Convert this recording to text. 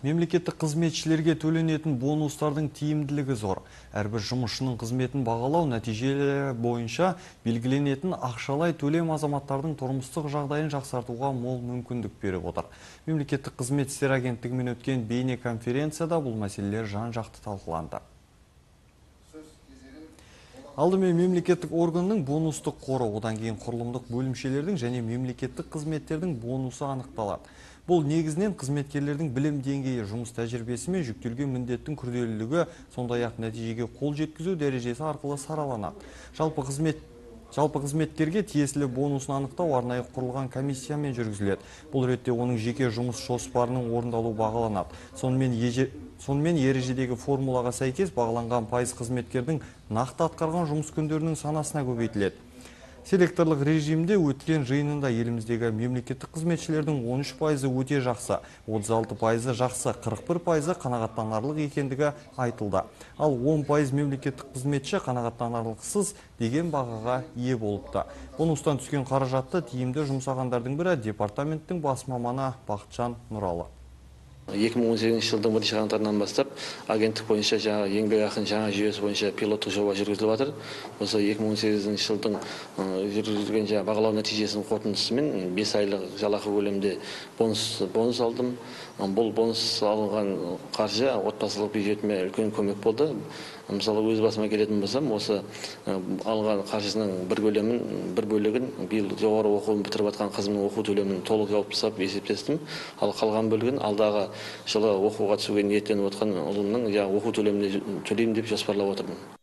Мемлекеттік қызметшілерге төленетін бонустардың тиімділігі зор. Әрбір жұмысшының қызметін бағалау нәтижелері бойынша белгіленетін ақшалай төлем азаматтардың тұрмыстық жағдайын жақсартуға мол мүмкіндік беріп отыр. Мемлекеттік қызмет істері агенттігімен өткен бейне конференцияда бұл мәселелер жан-жақты талқыланды. Алдымен мемлекеттік органның бонустық қоры, одан кейін құрылымдық бөлімшелердің және мемлекеттік қызметтердің бонусы анықталады. Бұл негізінен қызметкерлердің білім деңгейі, жұмыс тәжірибесі мен жүктелген міндеттің күрделілігі, сондай-ақ нәтижеге қол жеткізу дәрежесі арқылы сараланады. Жалпы қызметкерге тиесілі бонусын анықтау арнайы құрылған комиссиямен жүргізіледі. Бұл ретте оның жеке жұмыс жоспарының орындалуы бағаланады. Сонымен ережедегі формулаға сәйкес бағаланған пайыз қызметкердің нақты атқарған жұмыс күндерінің санасына көбейтіледі. Селекторлық режимде өткен жиынында еліміздегі мемлекеттік қызметшілердің 13% өте жақсы, 36% жақсы, 41% қанағаттанарлық екендігі айтылды. Ал 10% мемлекеттік қызметші қанағаттанарлықсыз деген бағаға ие болыпты. Бонустан түскен қаражатты тиімді жұмсағандардың бірі департаменттің бас маманы Бақытжан Нұралы. 2018 жылдың 1 қаңтарынан бастап агенттік бойынша еңбекақының жаңа жүйесі бойынша пилоттық жоба жүргізіліп жатыр. Осы 2018 жылдың жүргізілген бағалау нәтижесінің қорытындысымен 5 айлық жалақы көлемінде бонус алдым. Бұл бонус алынған қаржы отбасылық бюджетіме үлкен көмек болды. Мысалы, өз басыма келетін болсам, осы алған қаржысының бір бөлігін биыл жоғары оқуын бітіріп жатқан қызымның оқу төлемін толық жауып тастап есептестім. Ал қалған бөлігін алдағы жылы оқуға түсуге ниеттеніп отқан ұлымның оқу төлемін төлеймін деп жоспарлап отырмын.